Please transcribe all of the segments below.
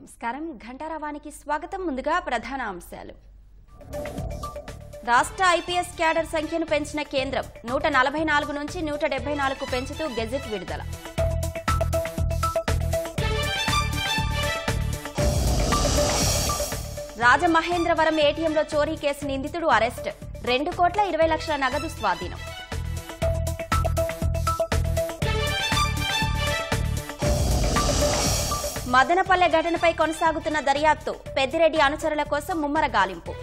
నమస్కారం ఘంటారావానికి స్వాగతం. ముందుగా ప్రధాన అంశాలు. రాష్ట్ర ఐపీఎస్ క్యాడర్ సంఖ్యను పెంచిన కేంద్రం 144 నుంచి 174కు పెంచుతూ గెజెట్ విడుదల. రాజమహేంద్రవరం ఏటీఎంలో చోరీ కేసు నిందితుడు అరెస్ట్. 2,20,00,000 నగదు స్వాధీనం. మదనపల్లె ఘటనపై కొనసాగుతున్న దర్యాప్తు. పెద్దిరెడ్డి అనుచరుల కోసం ముమ్మర గాలింపు.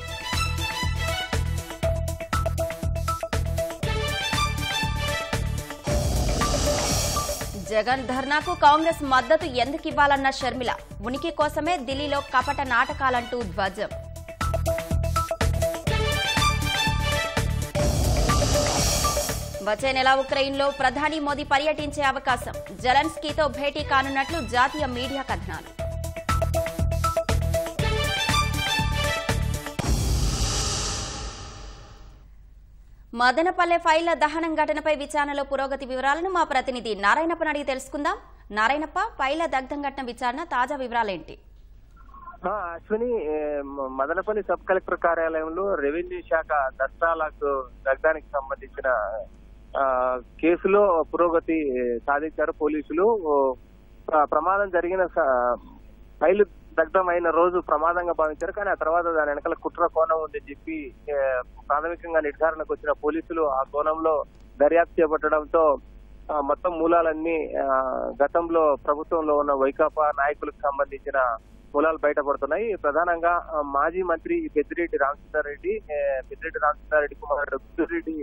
జగన్ ధర్నాకు కాంగ్రెస్ మద్దతు ఎందుకివ్వాలన్న షర్మిల. ఉనికి కోసమే ఢిల్లీలో కపట నాటకాలంటూ ధ్వజం. వచ్చే నెల ఉక్రెయిన్లో ప్రధాని మోదీ పర్యటించే అవకాశం. జెలెన్స్కీతో భేటీ కానున్నట్లు జాతీయ మీడియా కథనాలు. మదనపల్లె ఫైళ్ల దహనం ఘటనపై విచారణలో పురోగతి వివరాలను మా ప్రతినిధి నారాయణప్పని అడిగి తెలుసుకుందాం. నారాయణప్ప, ఫైళ్ల దగ్ధం ఘటన విచారణ తాజా వివరాలేంటి? అశ్విని, మదనపల్లి సబ్ కలెక్టర్ కార్యాలయంలో రెవెన్యూ శాఖ దస్తాలకు దగ్ధానికి సంబంధించిన కేసులో పురోగతి సాధించారు పోలీసులు. ప్రమాదం జరిగిన ఫైలు దగ్ధమైన రోజు ప్రమాదంగా భావించారు, కానీ ఆ తర్వాత దాని వెనకాల కుట్ర కోణం ఉందని చెప్పి ప్రాథమికంగా నిర్ధారణకు వచ్చిన పోలీసులు ఆ కోణంలో దర్యాప్తు చేపట్టడంతో మొత్తం మూలాలన్నీ గతంలో ప్రభుత్వంలో ఉన్న వైకాపా నాయకులకు సంబంధించిన మూలాలు బయటపడుతున్నాయి. ప్రధానంగా మాజీ మంత్రి పెద్దిరెడ్డి రామచంద్రారెడ్డి కుమారుడు పెద్దిరెడ్డి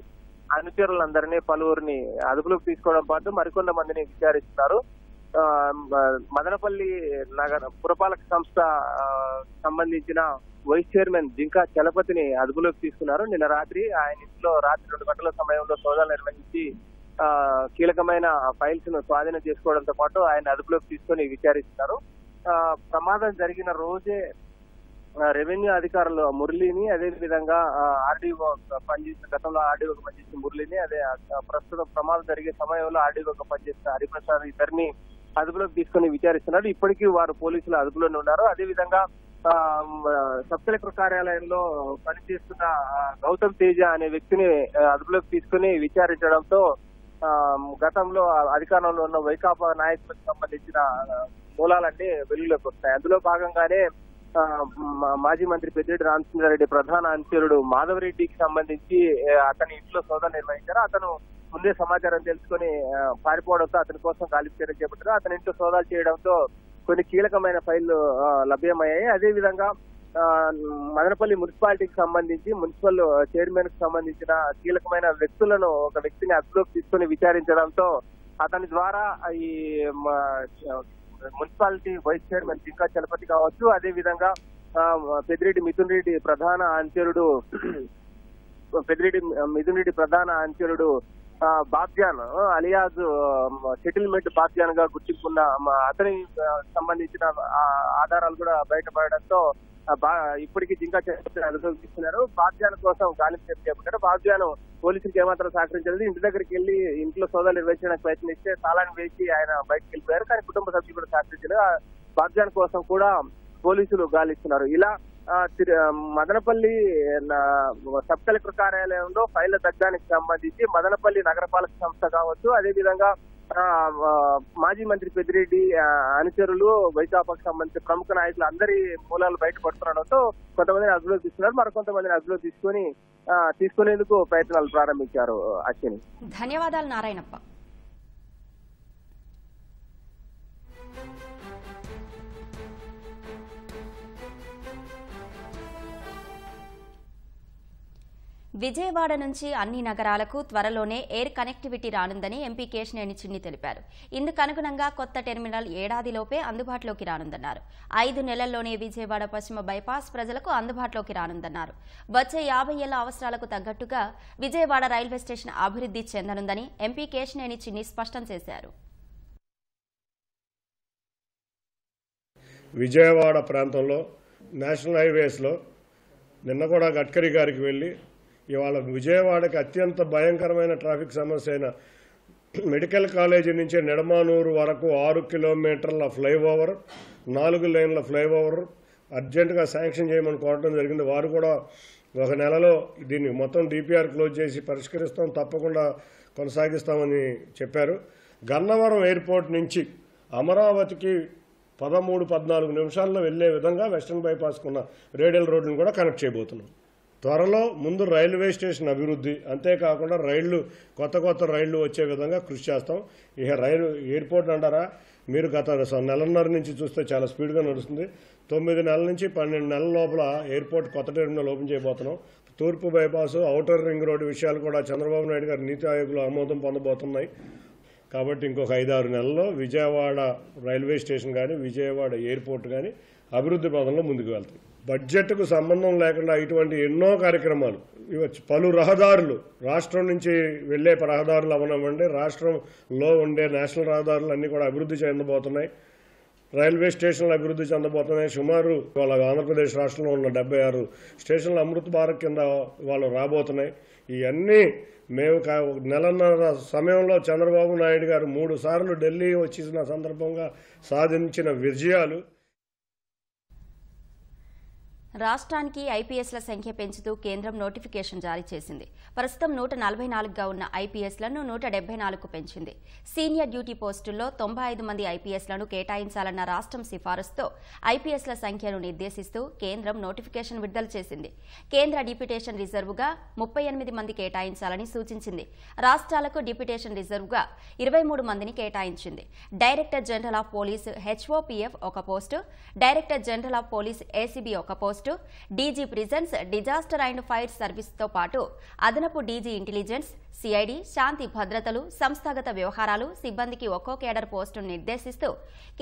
అనుచరులందరినీ పలువురిని అదుపులోకి తీసుకోవడం పాటు మరికొంతమందిని విచారిస్తున్నారు. మదనపల్లి నగర పురపాలక సంస్థ సంబంధించిన వైస్ చైర్మన్ జింకా చలపతిని అదుపులోకి తీసుకున్నారు. నిన్న రాత్రి ఆయన ఇంట్లో రాత్రి 2 గంటల సమయంలో సోదాలు నిర్వహించి కీలకమైన ఫైల్స్ ను స్వాధీనం చేసుకోవడంతో పాటు ఆయన అదుపులోకి తీసుకొని విచారిస్తున్నారు. ప్రమాదం జరిగిన రోజే రెవెన్యూ అధికారులు మురళిని, అదే విధంగా ఆర్డీఓ పనిచేసిన గతంలో ఆర్డీఓకి పనిచేసిన మురళిని, అదే ప్రస్తుతం ప్రమాదం జరిగే సమయంలో ఆర్డీఓకి పనిచేసిన హరిప్రసాద్ ఇద్దరిని అదుపులోకి తీసుకుని విచారిస్తున్నారు. ఇప్పటికీ వారు పోలీసులు అదుపులోనే ఉన్నారు. అదే విధంగా సబ్ కలెక్టర్ కార్యాలయంలో పనిచేస్తున్న గౌతమ్ తేజ అనే వ్యక్తిని అదుపులోకి తీసుకుని విచారించడంతో గతంలో అధికారంలో ఉన్న వైకాపా నాయకులకు సంబంధించిన మూలాలన్నీ వెలుగులోకి వస్తాయి. అందులో భాగంగానే మాజీ మంత్రి పెద్దిరెడ్డి రామచంద్రారెడ్డి ప్రధాన అనుచరుడు మాధవరెడ్డికి సంబంధించి అతని ఇంట్లో సోదాలు నిర్వహించారు. అతను ముందే సమాచారం తెలుసుకుని పారిపోవడంతో అతని కోసం గాలింపు చర్యలు చేపట్టారు. అతని ఇంట్లో సోదాలు చేయడంతో కొన్ని కీలకమైన ఫైళ్లు లభ్యమయ్యాయి. అదే విధంగా మదనపల్లి మున్సిపాలిటీకి సంబంధించి మున్సిపల్ చైర్మన్ కు సంబంధించిన కీలకమైన వ్యక్తులను ఒక వ్యక్తిని అదుపులోకి తీసుకుని విచారించడంతో అతని ద్వారా ఈ municipality vice chairman Jinka Chalapathi కావచ్చు, అదే విధంగా పెద్దిరెడ్డి మిథున్ రెడ్డి ప్రధాన అనుచరుడు బాబ్జాన్ అలియాజ్ సెటిల్మెంట్ బాబ్జాన్ గా గుర్తింపున్న అతని సంబంధించిన ఆధారాలు కూడా బయటపడడంతో ఇప్పటికీ జింకా అదుపులోకి తీసుకున్నారు. బాబ్జాన్ కోసం గాలింపు చర్య చేపట్టారు. బాబ్జాన్ పోలీసులకు ఏమాత్రం సహకరించలేదు. ఇంటి దగ్గరికి వెళ్లి ఇంట్లో సోదాలు నిర్వహించడానికి ప్రయత్నిస్తే తాళాన్ని వేసి ఆయన బయటకు వెళ్ళిపోయారు. కానీ కుటుంబ సభ్యులు కూడా సహకరించలేదు. బాబ్జాన్ కోసం కూడా పోలీసులు గాలిస్తున్నారు. ఇలా మదనపల్లి సబ్ కలెక్టర్ కార్యాలయంలో ఫైళ్ల దగ్ధానికి సంబంధించి మదనపల్లి నగరపాలక సంస్థ కావచ్చు, అదేవిధంగా మాజీ మంత్రి పెద్దిరెడ్డి అనుచరులు, వైకాపాకు సంబంధించిన ప్రముఖ నాయకులు అందరి మూలాలు బయటపడుతుండడంతో కొంతమందిని అదుపులోకి తీసుకున్నారు. మరికొంతమందిని అదుపులోకి తీసుకునేందుకు ప్రయత్నాలు ప్రారంభించారు. అశ్విని, ధన్యవాదాలు నారాయణప్ప. విజయవాడ నుంచి అన్ని నగరాలకు త్వరలోనే ఎయిర్ కనెక్టివిటీ రానుందని ఎంపీ కేశినేని చిన్ని తెలిపారు. ఇందుకు అనుగుణంగా కొత్త టెర్మినల్ ఏడాదిలోపే అందుబాటులోకి రానుందన్నారు. 5 నెలల్లోనే విజయవాడ పశ్చిమ బైపాస్ ప్రజలకు అందుబాటులోకి రానుందన్నారు. వచ్చే 50 ఏళ్ల అవసరాలకు తగ్గట్టుగా విజయవాడ రైల్వే స్టేషన్ అభివృద్ధి చెందనుందని ఎంపీ కేశినేని చిన్ని స్పష్టం చేశారు. విజయవాడ ప్రాంతంలో నేషనల్ హైవేస్లో నిన్న కూడా గడ్కరీ గారికి వెళ్ళి ఇవాళ విజయవాడకి అత్యంత భయంకరమైన ట్రాఫిక్ సమస్య అయిన మెడికల్ కాలేజీ నుంచి నిడమానూరు వరకు 6 కిలోమీటర్ల ఫ్లైఓవర్, 4 లేన్ల ఫ్లైఓవర్ అర్జెంటుగా శాంక్షన్ చేయమని కోరడం జరిగింది. వారు కూడా 1 నెలలో దీన్ని మొత్తం డిపిఆర్ క్లోజ్ చేసి పరిష్కరిస్తాం, తప్పకుండా కొనసాగిస్తామని చెప్పారు. గన్నవరం ఎయిర్పోర్ట్ నుంచి అమరావతికి 13-14 నిమిషాల్లో వెళ్లే విధంగా వెస్టర్న్ బైపాస్కున్న రేడియల్ రోడ్డును కూడా కనెక్ట్ చేయబోతున్నాం. త్వరలో ముందు రైల్వే స్టేషన్ అభివృద్ధి, అంతేకాకుండా కొత్త రైళ్లు వచ్చే విధంగా కృషి చేస్తాం. ఇక ఎయిర్పోర్ట్ అంటారా, మీరు గత నెలన్నర నుంచి చూస్తే చాలా స్పీడ్గా నడుస్తుంది. 9 నెలల నుంచి 12 నెలల లోపల ఎయిర్పోర్ట్ కొత్త టెర్మినల్ ఓపెన్ చేయబోతున్నాం. తూర్పు బైపాస్, ఔటర్ రింగ్ రోడ్డు విషయాలు కూడా చంద్రబాబు నాయుడు గారు నీతి ఆయోగ్లో ఆమోదం పొందబోతున్నాయి. కాబట్టి ఇంకొక 5-6 నెలల్లో విజయవాడ రైల్వే స్టేషన్ కానీ విజయవాడ ఎయిర్పోర్ట్ కానీ అభివృద్ధి పదంలో ముందుకు వెళ్తాయి. బడ్జెట్కు సంబంధం లేకుండా ఇటువంటి ఎన్నో కార్యక్రమాలు, పలు రహదారులు, రాష్ట్రం నుంచి వెళ్లే రహదారులు అవనివ్వండి, రాష్ట్రంలో ఉండే నేషనల్ రహదారులు అన్నీ కూడా అభివృద్ధి చెందబోతున్నాయి. రైల్వే స్టేషన్లు అభివృద్ధి చెందబోతున్నాయి. సుమారు వాళ్ళ ఆంధ్రప్రదేశ్ రాష్ట్రంలో ఉన్న 76 స్టేషన్లు అమృత్ భారత్ కింద వాళ్ళు రాబోతున్నాయి. ఇవన్నీ మేము నెలన్నర సమయంలో చంద్రబాబు నాయుడు గారు 3 సార్లు ఢిల్లీ వచ్చిన సందర్భంగా సాధించిన విజయాలు. రాష్ట్రానికి ఐపీఎస్ల సంఖ్య పెంచుతూ కేంద్రం నోటిఫికేషన్ జారీ చేసింది. ప్రస్తుతం 144గా ఉన్న ఐపీఎస్లను 174కు పెంచింది. సీనియర్ డ్యూటీ పోస్టుల్లో 95 మంది ఐపీఎస్లను కేటాయించాలన్న రాష్ట్రం సిఫారసుతో ఐపీఎస్ల సంఖ్యను నిర్దేశిస్తూ కేంద్రం నోటిఫికేషన్ విడుదల చేసింది. కేంద్ర డిప్యూటేషన్ రిజర్వుగా 38 మంది కేటాయించాలని సూచించింది. రాష్ట్రాలకు డిప్యూటేషన్ రిజర్వుగా 23 మందిని కేటాయించింది. Director general of police HOPF ఒక post, director general of police ACB ఒక post, DG prisons, disaster and fire సర్వీస్తో పాటు అదనపు డీజీ ఇంటెలిజెన్స్, సిఐడి, శాంతి భద్రతలు, సంస్థాగత వ్యవహారాలు సిబ్బందికి ఒక్కో కేడర్ పోస్టును నిర్దేశిస్తూ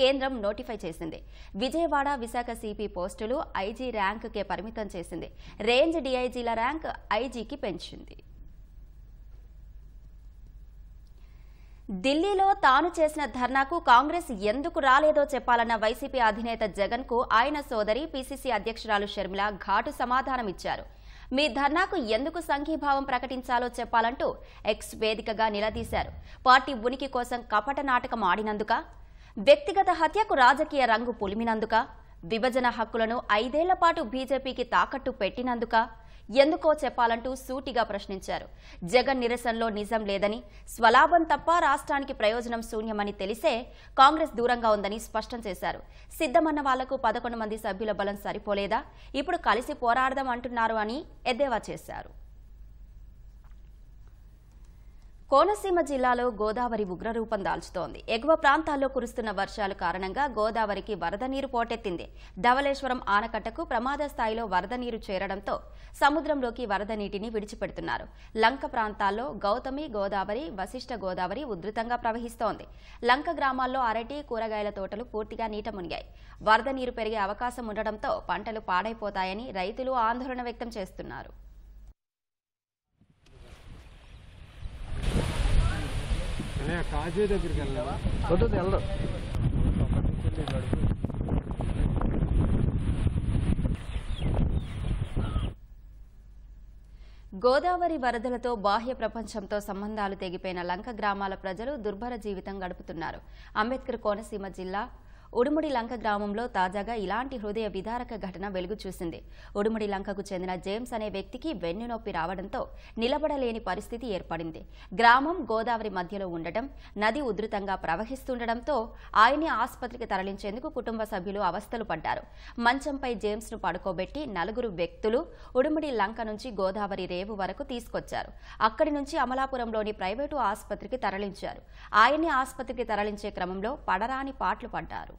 కేంద్రం నోటిఫై చేసింది. విజయవాడ, విశాఖ సిపి పోస్టులు ఐజీ ర్యాంకుకే పరిమితం చేసింది. రేంజ్ డీఐజీల ర్యాంక్ ఐజీకి పెంచింది. ఢిల్లీలో తాను చేసిన ధర్నాకు కాంగ్రెస్ ఎందుకు రాలేదో చెప్పాలన్న వైసీపీ అధినేత జగన్ కు ఆయన సోదరి పీసీసీ అధ్యక్షురాలు షర్మిల ఘాటు సమాధానమిచ్చారు. మీ ధర్నాకు ఎందుకు సంఘీభావం ప్రకటించాలో చెప్పాలంటూ ఎక్స్ వేదికగా నిలదీశారు. పార్టీ ఉనికి కోసం కపట నాటకం ఆడినందుక, వ్యక్తిగత హత్యకు రాజకీయ రంగు పులిమినందుక, విభజన హక్కులను 5 ఏళ్ల పాటు బీజేపీకి తాకట్టు పెట్టినందుక, ఎందుకో చెప్పాలంటూ సూటిగా ప్రశ్నించారు. జగన్ నిరసనలో నిజం లేదని, స్వలాభం తప్ప రాష్ట్రానికి ప్రయోజనం శూన్యమని తెలిసే కాంగ్రెస్ దూరంగా ఉందని స్పష్టం చేశారు. సిద్ధమన్న వాళ్లకు 11 మంది సభ్యుల బలం సరిపోలేదా, ఇప్పుడు కలిసి పోరాడదాం అంటున్నారు అని ఎద్దేవా చేశారు. కోనసీమ జిల్లాలో గోదావరి ఉగ్రరూపం దాల్చుతోంది. ఎగువ ప్రాంతాల్లో కురుస్తున్న వర్షాల కారణంగా గోదావరికి వరద నీరు పోటెత్తింది. ధవళేశ్వరం ఆనకట్టకు ప్రమాద స్థాయిలో వరద నీరు చేరడంతో సముద్రంలోకి వరద నీటిని విడిచిపెడుతున్నారు. లంక ప్రాంతాల్లో గౌతమి గోదావరి, వశిష్ఠ గోదావరి ఉధృతంగా ప్రవహిస్తోంది. లంక గ్రామాల్లో అరటి, కూరగాయల తోటలు పూర్తిగా నీట మునిగాయి. వరద నీరు పెరిగే అవకాశం ఉండడంతో పంటలు పాడైపోతాయని రైతులు ఆందోళన వ్యక్తం చేస్తున్నారు. గోదావరి వరదలతో బాహ్య ప్రపంచంతో సంబంధాలు తెగిపోయిన లంక గ్రామాల ప్రజలు దుర్భర జీవితం గడుపుతున్నారు. అంబేద్కర్ కోనసీమ జిల్లా ఉడుముడి లంక గ్రామంలో తాజాగా ఇలాంటి హృదయ విదారక ఘటన వెలుగు చూసింది. ఉడుముడి లంకకు చెందిన జేమ్స్ అనే వ్యక్తికి వెన్నునొప్పి రావడంతో నిలబడలేని పరిస్థితి ఏర్పడింది. గ్రామం గోదావరి మధ్యలో ఉండటం, నది ఉధృతంగా ప్రవహిస్తుండటంతో ఆయన్ని ఆసుపత్రికి తరలించేందుకు కుటుంబ సభ్యులు అవస్థలు పడ్డారు. మంచంపై జేమ్స్ ను పడుకోబెట్టి 4 వ్యక్తులు ఉడుముడి లంక నుంచి గోదావరి రేవు వరకు తీసుకొచ్చారు. అక్కడి నుంచి అమలాపురంలోని ప్రైవేటు ఆసుపత్రికి తరలించారు. ఆయన్ని ఆసుపత్రికి తరలించే క్రమంలో పడరాని పాట్లు పడ్డారు.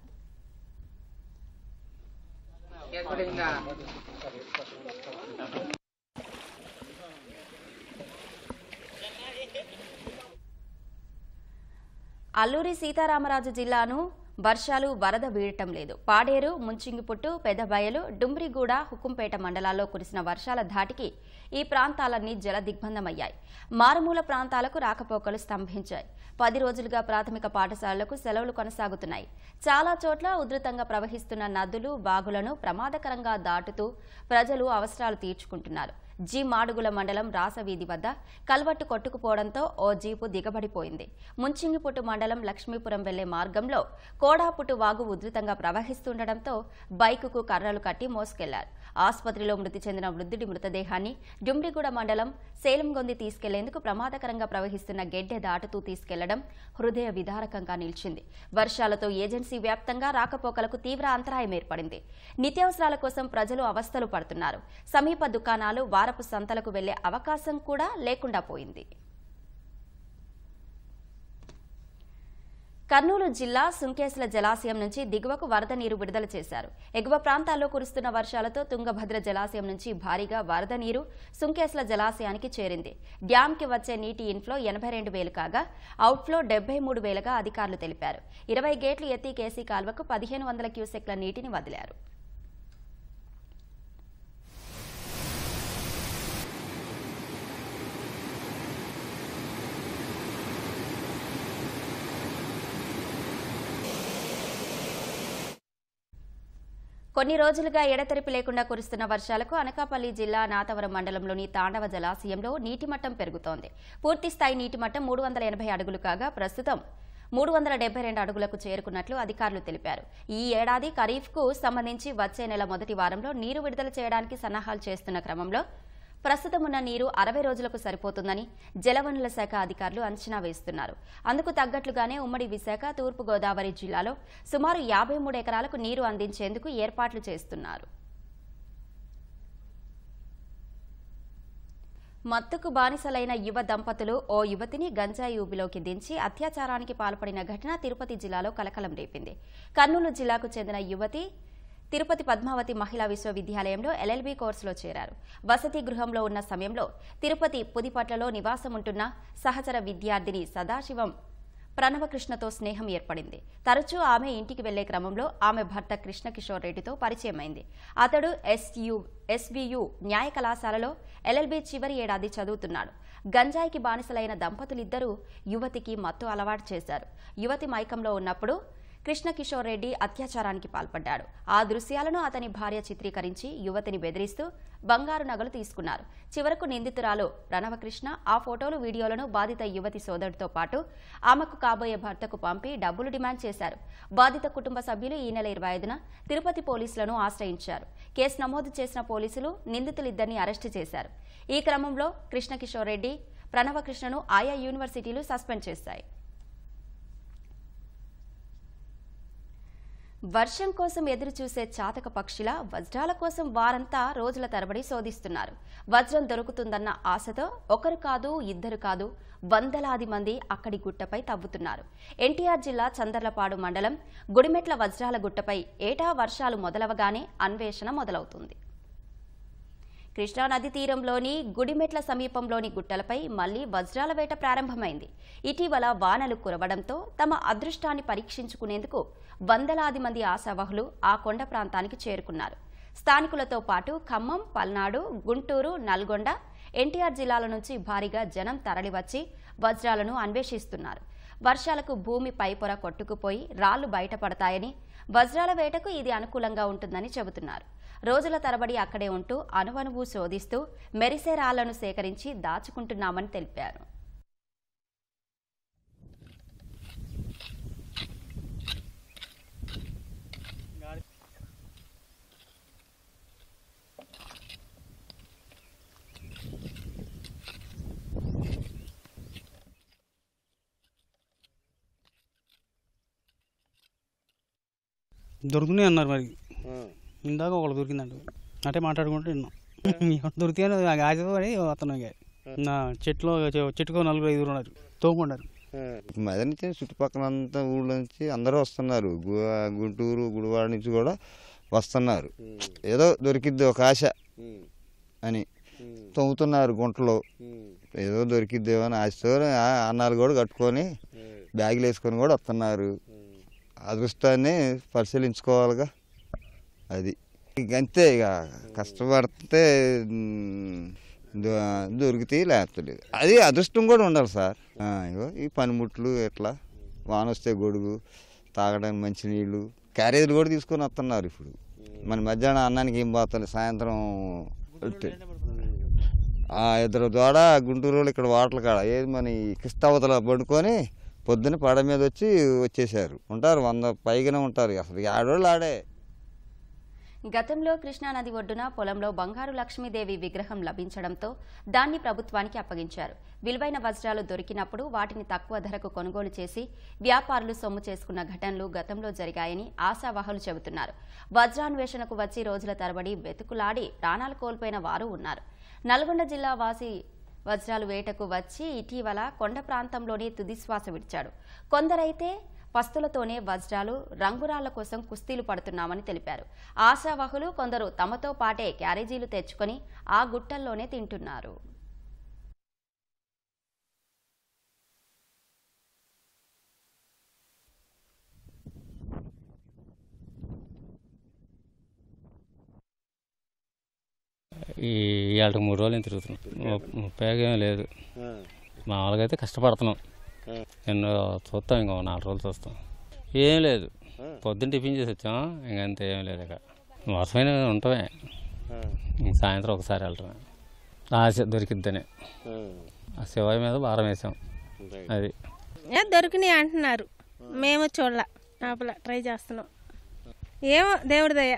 అల్లూరి సీతారామరాజు జిల్లాను వర్షాలు వరద వీడటం లేదు. పాడేరు, ముంచింగిపుట్టు, పెదబయలు, డుమ్రిగూడ, హుకుంపేట మండలాల్లో కురిసిన వర్షాల ధాటికి ఈ ప్రాంతాలన్నీ జలదిగ్బంధమయ్యాయి. మారుమూల ప్రాంతాలకు రాకపోకలు స్తంభించాయి. 10 రోజులుగా ప్రాథమిక పాఠశాలలకు సెలవులు కొనసాగుతున్నాయి. చాలా చోట్ల ఉధృతంగా ప్రవహిస్తున్న నదులు, వాగులను ప్రమాదకరంగా దాటుతూ ప్రజలు అవసరాలు తీర్చుకుంటున్నారు. జి మాడుగుల మండలం రాసవీధి వద్ద కల్వట్టు కొట్టుకుపోవడంతో ఓ జీపు దిగబడిపోయింది. ముంచింగిపుట్టు మండలం లక్ష్మీపురం వెళ్లే మార్గంలో కోడాపుట్టు వాగు ఉధృతంగా ప్రవహిస్తుండటంతో బైకుకు కర్రలు కట్టి మోసుకెళ్లారు. ఆసుపత్రిలో మృతి చెందిన వృద్ధుడి మృతదేహాన్ని డుమ్రిగూడ మండలం సేలంగొంది తీసుకెళ్లేందుకు ప్రమాదకరంగా ప్రవహిస్తున్న గెడ్డె దాటుతూ తీసుకెళ్లడం హృదయ విదారకంగా నిలిచింది. వర్షాలతో ఏజెన్సీ వ్యాప్తంగా రాకపోకలకు తీవ్ర అంతరాయం ఏర్పడింది. నిత్యావసరాల కోసం ప్రజలు అవస్థలు పడుతున్నారు. సమీప దుకాణాలు, వారపు సంతలకు వెళ్లే అవకాశం కూడా లేకుండా పోయింది. కర్నూలు జిల్లా సుంకేశ్ల జలాశయం నుంచి దిగువకు వరద నీరు విడుదల చేశారు. ఎగువ ప్రాంతాల్లో కురుస్తున్న వర్షాలతో తుంగభద్ర జలాశయం నుంచి భారీగా వరద నీరు సుంకేశ్ల జలాశయానికి చేరింది. డ్యాంకి వచ్చే నీటి ఇన్ఫ్లో 82,000 కాగా అవుట్ఫ్లో 73,000గా అధికారులు తెలిపారు. 20 గేట్లు ఎత్తి కేసీ కాల్వకు 1,500 క్యూసెక్ల నీటిని వదిలారు. కొన్ని రోజులుగా ఎడతెరిపి లేకుండా కురుస్తున్న వర్షాలకు అనకాపల్లి జిల్లా నాతవరం మండలంలోని తాండవ జలాశయంలో నీటిమట్టం పెరుగుతోంది. పూర్తిస్థాయి నీటిమట్టం 380 అడుగులు కాగా ప్రస్తుతం 372 అడుగులకు చేరుకున్నట్లు అధికారులు తెలిపారు. ఈ ఏడాది ఖరీఫ్కు సంబంధించి వచ్చే నెల మొదటి వారంలో నీరు విడుదల చేయడానికి సన్నాహాలు చేస్తున్న క్రమంలో ప్రస్తుతం ఉన్న నీరు 60 రోజులకు సరిపోతుందని జలవనరుల శాఖ అధికారులు అంచనా వేస్తున్నారు. అందుకు తగ్గట్లుగానే ఉమ్మడి విశాఖ, తూర్పుగోదావరి జిల్లాలో సుమారు 53 ఎకరాలకు నీరు అందించేందుకు ఏర్పాట్లు చేస్తున్నారు. మత్తుకు బానిసలైన యువ దంపతులు ఓ యువతిని గంజాయి ఊబిలోకి దించి అత్యాచారానికి పాల్పడిన ఘటన తిరుపతి జిల్లాలో కలకలం రేపింది. కర్నూలు జిల్లాకు చెందిన యువతి తిరుపతి పద్మావతి మహిళా విశ్వవిద్యాలయంలో LLB కోర్సులో చేరారు. వసతి గృహంలో ఉన్న సమయంలో తిరుపతి పుదిపట్లలో నివాసముంటున్న సహచర విద్యార్థిని సదాశివం ప్రణవకృష్ణతో స్నేహం ఏర్పడింది. తరచూ ఆమె ఇంటికి వెళ్లే క్రమంలో ఆమె భర్త కృష్ణకిషోర్ రెడ్డితో పరిచయమైంది. అతడు SVU న్యాయ కళాశాలలో LLB చివరి ఏడాది చదువుతున్నాడు. గంజాయికి బానిసలైన దంపతులిద్దరూ యువతికి మత్తు అలవాటు చేశారు. యువతి మైకంలో ఉన్నప్పుడు కృష్ణకిషోర్ రెడ్డి అత్యాచారానికి పాల్పడ్డాడు. ఆ దృశ్యాలను అతని భార్య చిత్రీకరించి యువతిని బెదిరిస్తూ బంగారు నగలు తీసుకున్నారు. చివరకు నిందితురాలు ప్రణవకృష్ణ ఆ ఫోటోలు, వీడియోలను బాధిత యువతి సోదరుడితో పాటు ఆమెకు కాబోయే భర్తకు పంపి డబ్బులు డిమాండ్ చేశారు. బాధిత కుటుంబ సభ్యులు ఈ నెల 25న తిరుపతి పోలీసులను ఆశ్రయించారు. కేసు నమోదు చేసిన పోలీసులు నిందితులిద్దరిని అరెస్టు చేశారు. ఈ క్రమంలో కృష్ణకిషోర్ రెడ్డి, ప్రణవకృష్ణను ఆయా యూనివర్సిటీలు సస్పెండ్ చేశాయి. వర్షం కోసం ఎదురు చూసే చాతక పక్షిలా వజ్రాల కోసం వారంతా రోజుల తరబడి శోధిస్తున్నారు. వజ్రం దొరుకుతుందన్న ఆశతో ఒకరు కాదు, ఇద్దరు కాదు, వందలాది మంది అక్కడి గుట్టపై తవ్వుతున్నారు. ఎన్టీఆర్ జిల్లా చందర్లపాడు మండలం గుడిమెట్ల వజ్రాల గుట్టపై ఏటా వర్షాలు మొదలవగానే అన్వేషణ మొదలవుతుంది. కృష్ణానది తీరంలోని గుడిమెట్ల సమీపంలోని గుట్టలపై మళ్లీ వజ్రాల వేట ప్రారంభమైంది. ఇటీవల వానలు కురవడంతో తమ అదృష్టాన్ని పరీక్షించుకునేందుకు వందలాది మంది ఆశావహులు ఆ కొండ ప్రాంతానికి చేరుకున్నారు. స్థానికులతో పాటు ఖమ్మం, పల్నాడు, గుంటూరు, నల్గొండ, ఎన్టీఆర్ జిల్లాల నుంచి భారీగా జనం తరలివచ్చి వజ్రాలను అన్వేషిస్తున్నారు. వర్షాలకు భూమి పైపొర కొట్టుకుపోయి రాళ్లు బయటపడతాయని, వజ్రాల వేటకు ఇది అనుకూలంగా ఉంటుందని చెబుతున్నారు. రోజుల తరబడి అక్కడే ఉంటూ అణువణువు శోధిస్తూ మెరిసే రాళ్లను సేకరించి దాచుకుంటున్నామని తెలిపారు. దొరుకుతున్నాయి అన్నారు. మరి ఇందాక ఒకళ్ళు దొరికిందంట, అంటే మాట్లాడుకుంటూ విన్నాం. దొరికితే ఆశపడి అతను నా చెట్టుకో 4-5 ఉన్నారు, తోముకున్నారు. మధ్య నుంచి చుట్టుపక్కలంతా ఊళ్ళో నుంచి అందరూ వస్తున్నారు. గుంటూరు, గుడివాడ నుంచి కూడా వస్తున్నారు. ఏదో దొరికిద్ది ఒక ఆశ అని తవ్వుతున్నారు గుంటలో. ఏదో దొరికిద్దేమో అని ఆశతో అన్నాలు కూడా కట్టుకొని బ్యాగులు వేసుకొని కూడా వస్తున్నారు. అదృష్టాన్ని పరిశీలించుకోవాలిగా. అది అంతే, ఇక కష్టపడితే దొరికితే లేకపోతే అది అదృష్టం కూడా ఉండాలి సార్. ఇగో ఈ పనిముట్లు ఎట్లా వాన వస్తే గొడుగు, తాగడానికి మంచినీళ్ళు, క్యారేజీలు కూడా తీసుకొని వస్తున్నారు. ఇప్పుడు మన మధ్యాహ్నం అన్నానికి ఏం పోతుంది, సాయంత్రం ఇద్దరు దూడ గుంటూరు వాళ్ళు ఇక్కడ వాటలు కాడ ఏది మన కిస్తావతల పడుకొని పొద్దున్న పడ మీద వచ్చేసారు. ఉంటారు 100 పైగానే ఉంటారు. అసలు ఆడోళ్ళు ఆడే. గతంలో కృష్ణానది ఒడ్డున పొలంలో బంగారు లక్ష్మీదేవి విగ్రహం లభించడంతో దాన్ని ప్రభుత్వానికి అప్పగించారు. విలువైన వజ్రాలు దొరికినప్పుడు వాటిని తక్కువ ధరకు కొనుగోలు చేసి వ్యాపారులు సొమ్ము చేసుకున్న ఘటనలు గతంలో జరిగాయని ఆశావహులు చెబుతున్నారు. వజ్రాన్వేషణకు వచ్చి రోజుల తరబడి వెతుకులాడి ప్రాణాలు కోల్పోయిన వారు ఉన్నారు. నల్గొండ జిల్లా వాసి వజ్రాలు వేటకు వచ్చి ఇటీవల కొండ ప్రాంతంలోనే తుదిశ్వాస విడిచాడు. కొందరైతే పస్తులతోనే వజ్రాలు రంగురాళ్ల కోసం కుస్తీలు పడుతున్నామని తెలిపారు. ఆశావహులు కొందరు తమతో పాటే క్యారేజీలు తెచ్చుకొని ఆ గుట్టల్లోనే తింటున్నారు. ఈ 3 రోజులు తిరుగుతున్నాం. ఉపయోగం లేదు. మామూలుగా అయితే కష్టపడుతున్నాం. ఎన్నో చూస్తాం, ఇంకో 4 రోజులు చూస్తాం. ఏం లేదు, పొద్దున్న టిఫిన్ చేసి వచ్చాం, ఇంకంతే. ఏం లేదు. ఇక వర్షమైన ఉంటామే, ఇంక సాయంత్రం ఒకసారి వెళ్ళటమే. ఆశ దొరికిద్దని ఆ శివాయి మీద భారం వేసాం. అది దొరికినాయి అంటున్నారు, మేము చూడాల ఆపల ట్రై చేస్తున్నాం. ఏమో దేవుడి దయ,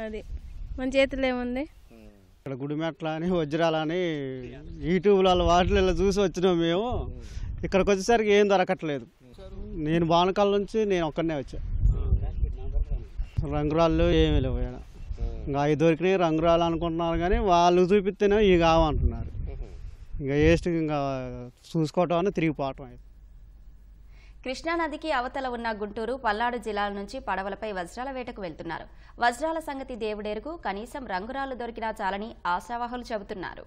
అది మన చేతిలో ఏముంది. ఇక్కడ గుడిమెట్ల అని వజ్రాలని యూట్యూబ్లలో వాటిలో చూసి వచ్చినాం మేము. ఇక్కడికి వచ్చేసరికి ఏం దొరకట్లేదు. నేను బానకాల నుంచి నేను ఒక్కడనే వచ్చా. రంగురాళ్ళు ఏమీ లేవు. ఇంకా అవి దొరికినాయి రంగురాళ్ళు అనుకుంటున్నారు, కానీ వాళ్ళు చూపిస్తేనే ఇవి కావంటున్నారు. ఇంకా వేస్ట్, ఇంకా చూసుకోవటం అని తిరిగిపోవటం. కృష్ణానదికి అవతల ఉన్న గుంటూరు, పల్నాడు జిల్లాల నుంచి పడవలపై వజ్రాల వేటకు వెళ్తున్నారు. వజ్రాల సంగతి దేవుడెరుగు, కనీసం రంగురాళ్లు దొరికినా చాలని ఆశావహులు చెబుతున్నారు.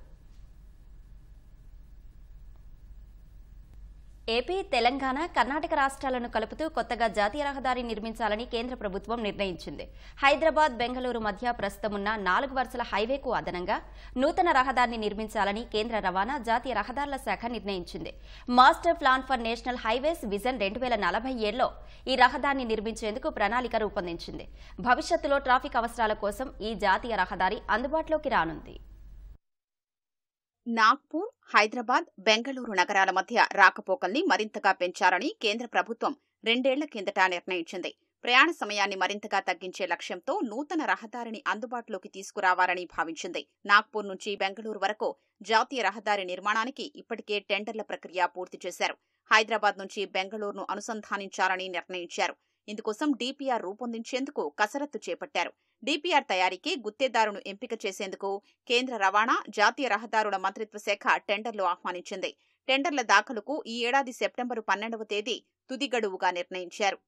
ఏపీ, తెలంగాణ, కర్ణాటక రాష్ట్రాలను కలుపుతూ కొత్తగా జాతీయ రహదారి నిర్మించాలని కేంద్ర ప్రభుత్వం నిర్ణయించింది. హైదరాబాద్, బెంగళూరు మధ్య ప్రస్తుతం ఉన్న 4 వరుసల హైవేకు అదనంగా నూతన రహదారిని నిర్మించాలని కేంద్ర రవాణా, జాతీయ రహదారుల శాఖ నిర్ణయించింది. Master plan for national highways vision 2047లో ఈ రహదారిని నిర్మించేందుకు ప్రణాళిక రూపొందించింది. భవిష్యత్తులో ట్రాఫిక్ అవసరాల కోసం ఈ జాతీయ రహదారి అందుబాటులోకి రానుంది. నాగ్పూర్, హైదరాబాద్, బెంగళూరు నగరాల మధ్య రాకపోకల్ని మరింతగా పెంచాలని కేంద్ర ప్రభుత్వం 2 ఏళ్ల కిందట నిర్ణయించింది. ప్రయాణ సమయాన్ని మరింతగా తగ్గించే లక్ష్యంతో నూతన రహదారిని అందుబాటులోకి తీసుకురావాలని భావించింది. నాగ్పూర్ నుంచి బెంగళూరు వరకు జాతీయ రహదారి నిర్మాణానికి ఇప్పటికే టెండర్ల ప్రక్రియ పూర్తి చేశారు. హైదరాబాద్ నుంచి బెంగళూరును అనుసంధానించాలని నిర్ణయించారు. ఇందుకోసం డీపీఆర్ రూపొందించేందుకు కసరత్తు చేపట్టారు. డీపీఆర్ తయారీకి గుత్తేదారును ఎంపిక చేసేందుకు కేంద్ర రవాణా, జాతీయ రహదారుల మంత్రిత్వ శాఖ టెండర్లు ఆహ్వానించింది. టెండర్ల దాఖలుకు ఈ ఏడాది సెప్టెంబరు 12వ తేదీ తుది గడువుగా నిర్ణయించారు.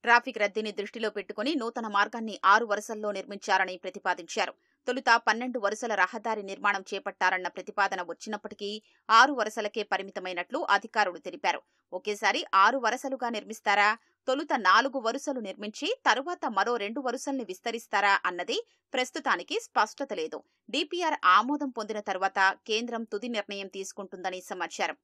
ట్రాఫిక్ రద్దీని దృష్టిలో పెట్టుకుని నూతన మార్గాన్ని 6 వరుసల్లో నిర్మించాలని ప్రతిపాదించారు. తొలుత 12 వరుసల రహదారి నిర్మాణం చేపట్టారన్న ప్రతిపాదన వచ్చినప్పటికీ 6 వరుసలకే పరిమితమైనట్లు అధికారులు తెలిపారు. ఒకేసారి 6 వరుసలుగా నిర్మిస్తారా, తొలుత 4 వరుసలు నిర్మించి తరువాత మరో 2 వరుసల్ని విస్తరిస్తారా అన్నది ప్రస్తుతానికి స్పష్టత లేదు. డీపీఆర్ ఆమోదం పొందిన తర్వాత కేంద్రం తుది నిర్ణయం తీసుకుంటుందని సమాచారం.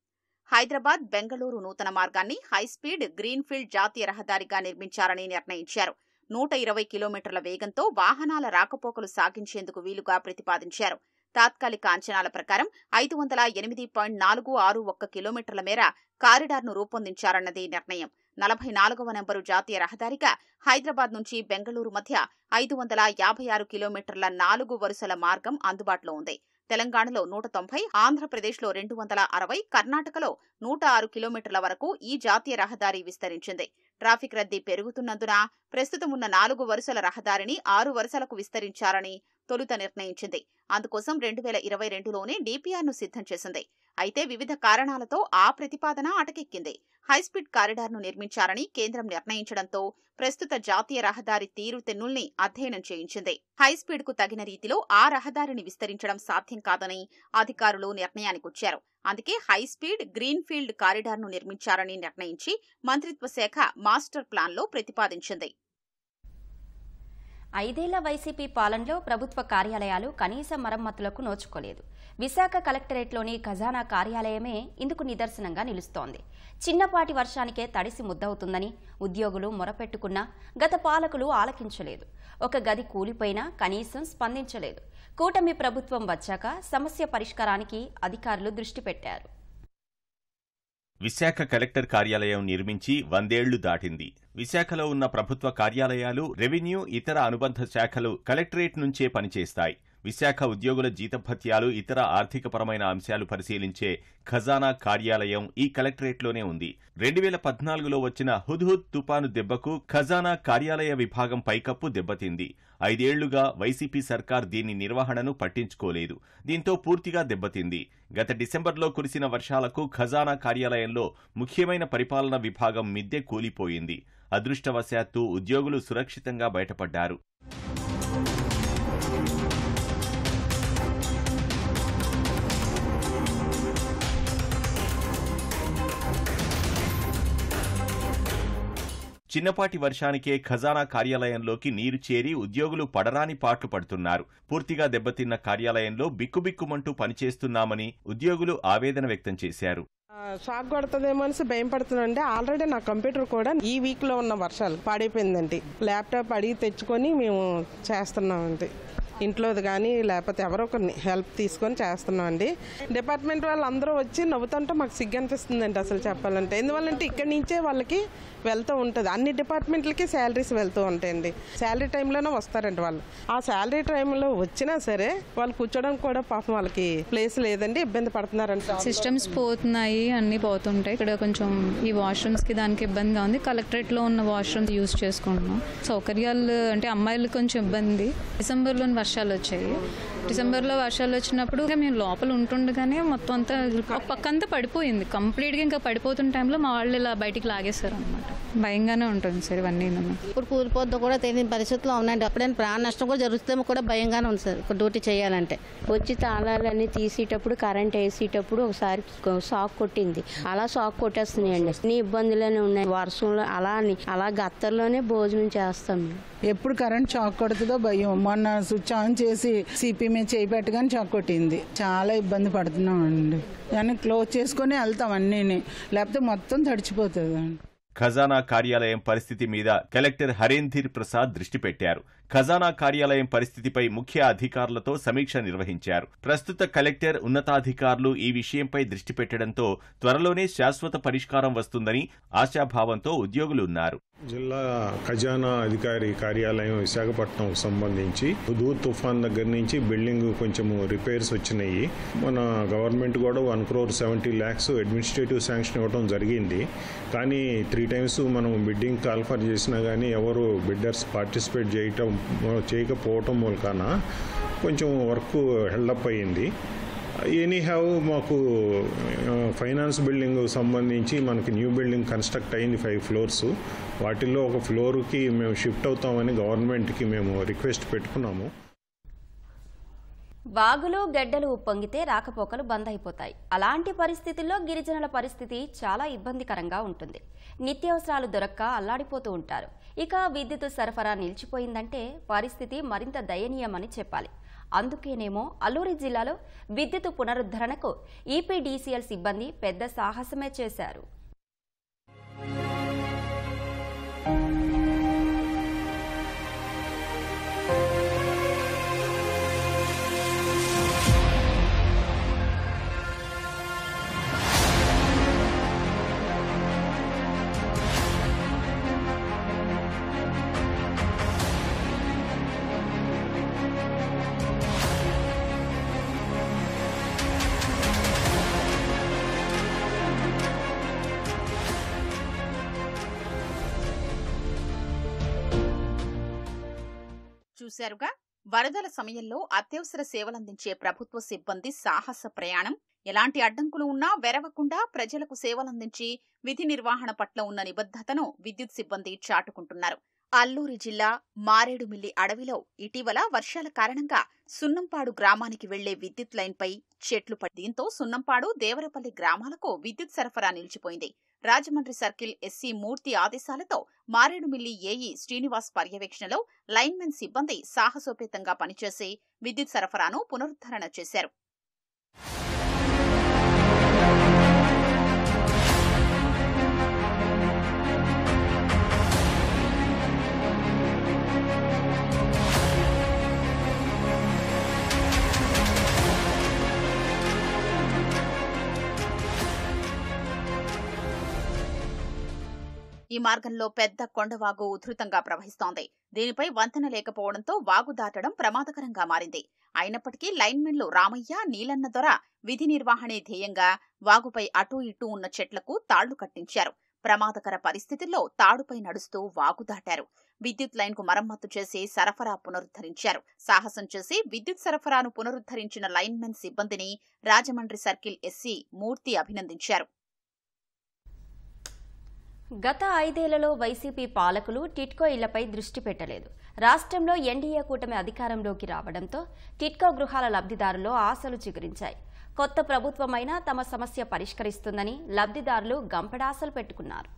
హైదరాబాద్, బెంగళూరు నూతన మార్గాన్ని హైస్పీడ్ గ్రీన్ఫీల్డ్ జాతీయ రహదారిగా నిర్మించాలని నిర్ణయించారు. 120 కిలోమీటర్ల వేగంతో వాహనాల రాకపోకలు సాగించేందుకు వీలుగా ప్రతిపాదించారు. తాత్కాలిక అంచనాల ప్రకారం 508.461 కిలోమీటర్ల మేర కారిడార్ను రూపొందించారన్నది నిర్ణయం. 44వ నెంబరు జాతీయ రహదారిగా హైదరాబాద్ నుంచి బెంగళూరు మధ్య 556 కిలోమీటర్ల 4 వరుసల మార్గం అందుబాటులో ఉంది. తెలంగాణలో 190, ఆంధ్రప్రదేశ్లో 260, కర్ణాటకలో 106 కిలోమీటర్ల వరకు ఈ జాతీయ రహదారి విస్తరించింది. ట్రాఫిక్ రద్దీ పెరుగుతున్నందున ప్రస్తుతం ఉన్న 4 వరుసల రహదారిని 6 వరుసలకు విస్తరించాలని తొలుత నిర్ణయించింది. అందుకోసం 2022లోనే డీపీఆర్ను సిద్ధం చేసింది. అయితే వివిధ కారణాలతో ఆ ప్రతిపాదన అటకెక్కింది. హైస్పీడ్ కారిడార్ను నిర్మించాలని కేంద్రం నిర్ణయించడంతో ప్రస్తుత జాతీయ రహదారి తీరుతెన్నుల్ని అధ్యయనం చేయించింది. హైస్పీడ్కు తగిన రీతిలో ఆ రహదారిని విస్తరించడం సాధ్యం కాదని అధికారులు నిర్ణయానికొచ్చారు. అందుకే హైస్పీడ్ గ్రీన్ఫీల్డ్ కారిడార్ను నిర్మించాలని నిర్ణయించి మంత్రిత్వ శాఖ మాస్టర్ ప్లాన్లో ప్రతిపాదించింది. 5 ఏళ్ల వైసీపీ పాలనలో ప్రభుత్వ కార్యాలయాలు కనీస మరమ్మతులకు నోచుకోలేదు. విశాఖ కలెక్టరేట్లోని ఖజానా కార్యాలయమే ఇందుకు నిదర్శనంగా నిలుస్తోంది. చిన్నపాటి వర్షానికే తడిసి ముద్దవుతుందని ఉద్యోగులు మొరపెట్టుకున్నా గత పాలకులు ఆలకించలేదు. ఒక గది కూలిపోయినా కనీసం స్పందించలేదు. కూటమి ప్రభుత్వం వచ్చాక సమస్య పరిష్కారానికి అధికారులు దృష్టి పెట్టారు. విశాఖ కలెక్టర్ కార్యాలయం నిర్మించి 100 ఏళ్లు దాటింది. విశాఖలో ఉన్న ప్రభుత్వ కార్యాలయాలు, రెవెన్యూ, ఇతర అనుబంధ శాఖలు కలెక్టరేట్ నుంచే పనిచేస్తాయి. విశాఖ ఉద్యోగుల జీతభత్యాలు, ఇతర ఆర్థికపరమైన అంశాలు పరిశీలించే ఖజానా కార్యాలయం ఈ కలెక్టరేట్లోనే ఉంది. 2014లో వచ్చిన హుద్హుద్ తుపాను దెబ్బకు ఖజానా కార్యాలయ విభాగం పైకప్పు దెబ్బతింది. 5 ఏళ్లుగా వైసీపీ సర్కార్ దీని నిర్వహణను పట్టించుకోలేదు. దీంతో పూర్తిగా దెబ్బతింది. గత డిసెంబర్లో కురిసిన వర్షాలకు ఖజానా కార్యాలయంలో ముఖ్యమైన పరిపాలన విభాగం మిద్దె కూలిపోయింది. అదృష్టవశాత్తు ఉద్యోగులు సురక్షితంగా బయటపడ్డారు. చిన్నపాటి వర్షానికే ఖజానా కార్యాలయంలోకి నీరు చేరి ఉద్యోగులు పడరాని పాట్లు పడుతున్నారు. పూర్తిగా దెబ్బతిన్న కార్యాలయంలో బిక్కుబిక్కుమంటూ పనిచేస్తున్నామని ఉద్యోగులు ఆవేదన వ్యక్తం చేశారు. షాక్ కొడుతుందేమో అని భయం పడుతుందండి. ఆల్రెడీ నా కంప్యూటర్ కూడా ఈ వీక్ లో ఉన్న వర్షాలు పాడైపోయిందండి. ల్యాప్టాప్ అడిగి తెచ్చుకొని మేము చేస్తున్నామండి. ఇంట్లోది కానీ లేకపోతే ఎవరో ఒకరిని హెల్ప్ తీసుకొని చేస్తున్నామండి. డిపార్ట్మెంట్ వాళ్ళు అందరూ వచ్చి నవ్వుతుంటే మాకు సిగ్గు అనిపిస్తుందండి అసలు చెప్పాలంటే. ఎందువల్లంటే ఇక్కడి నుంచే వాళ్ళకి వెళ్తూ ఉంటుంది. అన్ని డిపార్ట్మెంట్లకి శాలరీస్ వెళ్తూ ఉంటాయండి. శాలరీ టైంలోనే వస్తారండి వాళ్ళు. ఆ శాలరీ టైంలో వచ్చినా సరే వాళ్ళు కూర్చోడానికి కూడా పాపం వాళ్ళకి ప్లేస్ లేదండి, ఇబ్బంది పడుతున్నారంట. సిస్టమ్స్ పోతున్నాయి, అన్ని పోతుంటాయి. ఇక్కడ కొంచెం ఈ వాష్రూమ్స్ కి దానికి ఇబ్బందిగా ఉంది. కలెక్టరేట్ లో ఉన్న వాష్రూమ్స్ యూజ్ చేసుకుంటున్నాం. సౌకర్యాలు అంటే అమ్మాయిలు కొంచెం ఇబ్బంది. డిసెంబర్లో వర్షాలు వచ్చాయి. డిసెంబర్లో వర్షాలు వచ్చినప్పుడు మేము లోపల ఉంటుండగానే మొత్తం అంతా ఒక పక్క అంతా పడిపోయింది కంప్లీట్గా. ఇంకా పడిపోతున్న టైంలో మా వాళ్ళు ఇలా బయటికి లాగేశారు అనమాట. భయంగానే ఉంటుంది సార్ ఇవన్నీ. ఇప్పుడు కూలిపోద్దో కూడా తెలియని పరిస్థితుల్లో ఉన్నాయండి. అప్పుడైనా ప్రాణ నష్టం కూడా జరుగుతుందేమో కూడా భయంగానే ఉంది సార్ ఇప్పుడు డ్యూటీ చేయాలంటే. వచ్చి తాళాలన్నీ తీసేటప్పుడు కరెంట్ వేసేటప్పుడు ఒకసారి షాక్ కొట్టింది. అలా షాక్ కొట్టేస్తున్నాయండి. అన్ని ఇబ్బందులనే ఉన్నాయి. వర్షంలో అలా గత్తర్లోనే భోజనం చేస్తాం. ఎప్పుడు కరెంట్ షాక్ కొడుతుందో భయం. మొన్న స్విచ్ ఆన్ చేసి సిపి మీద చేయి పెట్టగానే షాక్ కొట్టింది. చాలా ఇబ్బంది పడుతున్నాం అండి. దాన్ని క్లోజ్ చేసుకుని వెళ్తాం అన్నీ, లేకపోతే మొత్తం తడిచిపోతుంది. ఖజానా కార్యాలయం పరిస్థితి మీద కలెక్టర్ హరేంధీర్ ప్రసాద్ దృష్టి పెట్టారు. ఖజానా కార్యాలయం పరిస్థితిపై ముఖ్య అధికారులతో సమీక్ష నిర్వహించారు. ప్రస్తుత కలెక్టర్, ఉన్నతాధికారులు ఈ విషయంపై దృష్టి పెట్టడంతో త్వరలోనే శాశ్వత పరిష్కారం వస్తుందని ఆశాభావంతో ఉద్యోగులు ఉన్నారు. జిల్లా ఖజానా అధికారి కార్యాలయం విశాఖపట్నం సంబంధించి హుద్హుద్ తుఫాన్ దగ్గర నుంచి బిల్డింగ్ కొంచెము రిపేర్స్ వచ్చినాయి. మన గవర్నమెంట్ కూడా 1,70,00,000 అడ్మినిస్ట్రేటివ్ శాంక్షన్ ఇవ్వడం జరిగింది. కానీ 3 times మనం బిడ్డింగ్ కాల్ఫర్ చేసినా కానీ ఎవరు బిడ్డర్స్ పార్టిసిపేట్ చేయకపోవటం మూలకాన కొంచెం వర్క్ హెల్డప్ అయ్యింది. ఎనీహౌ మాకు ఫైనాన్స్ బిల్డింగ్ సంబంధించి మనకి న్యూ బిల్డింగ్ కన్స్ట్రక్ట్ అయింది 5 floors. వాటిల్లో ఒక ఫ్లోర్కి మేము షిఫ్ట్ అవుతామని గవర్నమెంట్కి మేము రిక్వెస్ట్ పెట్టుకున్నాము. వాగులు, గడ్డలు ఉప్పొంగితే రాకపోకలు బంద్ అయిపోతాయి. అలాంటి పరిస్థితుల్లో గిరిజనుల పరిస్థితి చాలా ఇబ్బందికరంగా ఉంటుంది. నిత్యావసరాలు దొరక్క అల్లాడిపోతూ ఉంటారు. ఇక విద్యుత్ సరఫరా నిలిచిపోయిందంటే పరిస్థితి మరింత దయనీయమని చెప్పాలి. అందుకేనేమో అల్లూరి జిల్లాలో విద్యుత్ పునరుద్ధరణకు ఈపీడీసీఎల్ సిబ్బంది పెద్ద సాహసమే చేశారు. చూశారుగా, వరదల సమయంలో అత్యవసర సేవలందించే ప్రభుత్వ సిబ్బంది సాహస ప్రయాణం. ఎలాంటి అడ్డంకులు ఉన్నా వెరవకుండా ప్రజలకు సేవలందించి విధి నిర్వహణ పట్ల ఉన్న నిబద్ధతను విద్యుత్ సిబ్బంది చాటుకుంటున్నారు. అల్లూరి జిల్లా మారేడుమిల్లి అడవిలో ఇటీవల వర్షాల కారణంగా సున్నంపాడు గ్రామానికి వెళ్లే విద్యుత్ లైన్పై చెట్లు పడి దీంతో సున్నంపాడు, దేవరపల్లి గ్రామాలకు విద్యుత్ సరఫరా నిలిచిపోయింది. రాజమండ్రి సర్కిల్ ఎస్సీ మూర్తి ఆదేశాలతో మారేడుమిల్లి ఏఈ శ్రీనివాస్ పర్యవేక్షణలో లైన్మెన్ సిబ్బంది సాహసోపేతంగా పనిచేసి విద్యుత్ సరఫరాను పునరుద్ధరణ చేశారు. ఈ మార్గంలో పెద్ద కొండవాగు ఉధృతంగా ప్రవహిస్తోంది. దీనిపై వంతెన లేకపోవడంతో వాగు దాటడం ప్రమాదకరంగా మారింది. అయినప్పటికీ లైన్మెన్లు రామయ్య, నీలన్న దొర విధి నిర్వహణే ధ్యేయంగా వాగుపై అటూ ఇటూ ఉన్న చెట్లకు తాళ్లు కట్టించారు. ప్రమాదకర పరిస్థితుల్లో తాడుపై నడుస్తూ వాగు దాటారు. విద్యుత్ లైన్కు మరమ్మతు చేసి సరఫరా పునరుద్ధరించారు. సాహసం చేసి విద్యుత్ సరఫరాను పునరుద్ధరించిన లైన్మెన్ సిబ్బందిని రాజమండ్రి సర్కిల్ ఎస్సీ మూర్తి అభినందించారు. గత 5 ఏళ్లలో వైసీపీ పాలకులు టిట్కో ఇళ్లపై దృష్టి పెట్టలేదు. రాష్ట్రంలో ఎన్డీఏ కూటమి అధికారంలోకి రావడంతో టిట్కో గృహాల లబ్ధిదారుల్లో ఆశలు చిగురించాయి. కొత్త ప్రభుత్వమైనా తమ సమస్య పరిష్కరిస్తుందని లబ్ధిదారులు గంపడాశలు పెట్టుకున్నారు.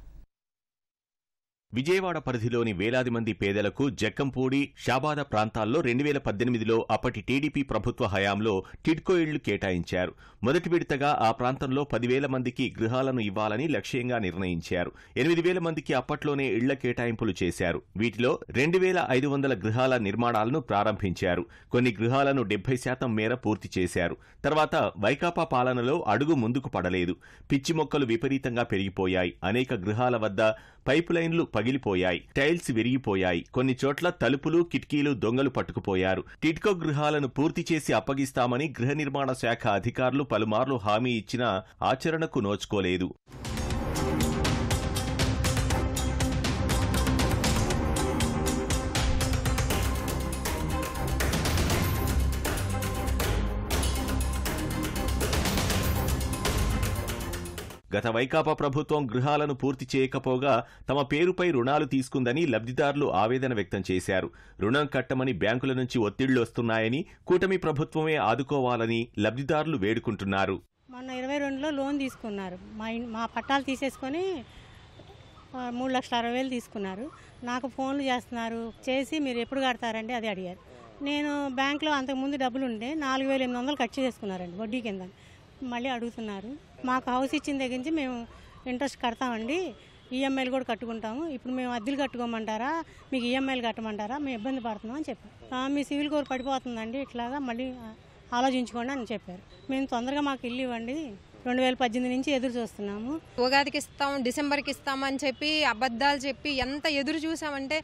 విజయవాడ పరిధిలోని వేలాది మంది పేదలకు జక్కంపూడి, షాబాద ప్రాంతాల్లో 2018లో అప్పటి టీడీపీ ప్రభుత్వ హయాంలో టిడ్కో ఇళ్లు కేటాయించారు. మొదటి విడతగా ఆ ప్రాంతంలో 10,000 మందికి గృహాలను ఇవ్వాలని లక్ష్యంగా నిర్ణయించారు. 8,000 మందికి అప్పట్లోనే ఇళ్ల కేటాయింపులు చేశారు. వీటిలో 2,500 గృహాల నిర్మాణాలను ప్రారంభించారు. కొన్ని గృహాలను 70% మేర పూర్తి చేశారు. తర్వాత వైకాపా పాలనలో అడుగు ముందుకు పడలేదు. పిచ్చి మొక్కలు విపరీతంగా పెరిగిపోయాయి. అనేక గృహాల వద్ద పైపు లైన్లు పగిలిపోయాయి. టైల్స్ విరిగిపోయాయి. కొన్ని చోట్ల తలుపులు, కిటికీలు దొంగలు పట్టుకుపోయారు. టిడ్కో గృహాలను పూర్తి చేసి అప్పగిస్తామని గృహ నిర్మాణ శాఖ అధికారులు పలుమార్లు హామీ ఇచ్చినా ఆచరణకు నోచుకోలేదు. గత వైకాపా ప్రభుత్వం గృహాలను పూర్తి చేయకపోగా తమ పేరుపై రుణాలు తీసుకుందని లబ్ధిదారులు ఆవేదన వ్యక్తం చేశారు. రుణం కట్టమని బ్యాంకుల నుంచి ఒత్తిళ్లు వస్తున్నాయని, కూటమి ప్రభుత్వమే ఆదుకోవాలని లబ్ధిదారులు వేడుకుంటున్నారు. మొన్న 22లో లోన్ తీసుకున్నారు. మా పట్టాలు తీసేసుకొని 3,60,000 తీసుకున్నారు. నాకు ఫోన్లు చేస్తున్నారు. చేసి మీరు ఎప్పుడు కడతారండి అది అడిగారు. నేను బ్యాంకులో అంతకుముందు డబ్బులు ఉండే 4,800 కట్ చేసుకున్నారండి వడ్డీ కింద. మళ్ళీ అడుగుతున్నారు. మాకు హౌస్ ఇచ్చిన దగ్గర నుంచి మేము ఇంట్రెస్ట్ కడతామండి, ఈఎంఐలు కూడా కట్టుకుంటాము. ఇప్పుడు మేము అద్దెలు కట్టుకోమంటారా, మీకు ఈఎంఐలు కట్టమంటారా, మేము ఇబ్బంది పడుతున్నాం అని చెప్పారు. మీ సివిల్ కోర్ పడిపోతుందండి, ఇట్లాగా మళ్ళీ ఆలోచించుకోండి అని చెప్పారు. మేము తొందరగా మాకు ఇల్లు ఇవ్వండి, 2018 నుంచి ఎదురు చూస్తున్నాము. ఉగాదికి ఇస్తాం, డిసెంబర్కి ఇస్తామని చెప్పి అబద్ధాలు చెప్పి ఎంత ఎదురు చూసామంటే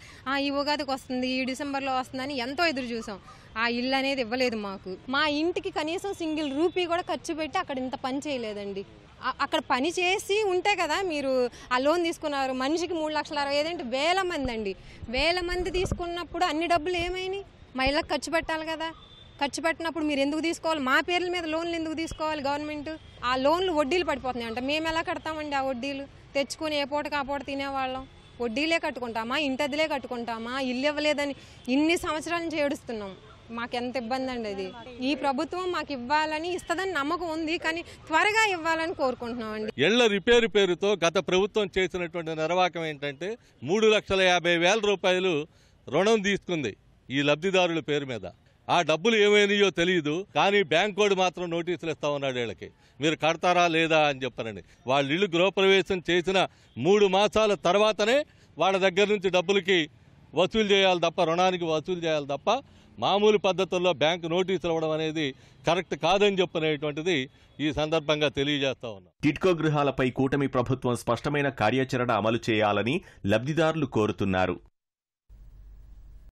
ఈ ఉగాదికి వస్తుంది, ఈ డిసెంబర్లో వస్తుందని ఎంతో ఎదురు చూసాం. ఆ ఇల్లు అనేది ఇవ్వలేదు మాకు. మా ఇంటికి కనీసం సింగిల్ రూపీ కూడా ఖర్చు పెట్టి అక్కడ ఇంత పని చేయలేదండి. అక్కడ పని చేసి ఉంటే కదా మీరు ఆ లోన్ తీసుకున్నారు. మనిషికి 3,60,000 ఏదంటే 1,000 మంది అండి. 1,000 మంది తీసుకున్నప్పుడు అన్ని డబ్బులు ఏమైనాయి? మా ఇళ్ళకి ఖర్చు పెట్టాలి కదా. ఖర్చు పెట్టినప్పుడు మీరు ఎందుకు తీసుకోవాలి? మా పేర్ల మీద లోన్లు ఎందుకు తీసుకోవాలి గవర్నమెంట్? ఆ లోన్లు వడ్డీలు పడిపోతున్నాయి అంట. మేము ఎలా కడతామండి ఆ వడ్డీలు? తెచ్చుకొని ఏ పూటకి ఆ పూట తినేవాళ్ళం. వడ్డీలే కట్టుకుంటామా, ఇంటదిలే కట్టుకుంటామా? ఇల్లు ఇవ్వలేదని ఇన్ని సంవత్సరాల నుంచి ఏడుస్తున్నాం. మాకెంత ఇబ్బంది అండి అది. ఈ ప్రభుత్వం మాకు ఇవ్వాలని, ఇస్తుందని నమ్మకం ఉంది, కానీ త్వరగా ఇవ్వాలని కోరుకుంటున్నామండి. ఇళ్ల రిపేరు పేరుతో గత ప్రభుత్వం చేసినటువంటి నిర్వాహకం ఏంటంటే 3,50,000 రూపాయలు రుణం తీసుకుంది ఈ లబ్ధిదారుల పేరు మీద. ఆ డబ్బులు ఏమైనాయో తెలియదు, కానీ బ్యాంక్ వాడు మాత్రం నోటీసులు ఇస్తా ఉన్నాడు వీళ్ళకి, మీరు కడతారా లేదా అని చెప్పారండి. వాళ్ళ ఇల్లు గృహప్రవేశం చేసిన 3 మాసాల తర్వాతనే వాళ్ళ దగ్గర నుంచి డబ్బులకి వసూలు చేయాలి తప్ప, రుణానికి వసూలు చేయాలి తప్ప మామూలు పద్ధతుల్లో బ్యాంకు నోటీసులు ఇవ్వడం అనేది కరెక్ట్ కాదని చెప్పనేటువంటిది ఈ సందర్భంగా తెలియజేస్తా ఉన్నాం. టిడ్కో గృహాలపై కూటమి ప్రభుత్వం స్పష్టమైన కార్యాచరణ అమలు చేయాలని లబ్ధిదారులు కోరుతున్నారు.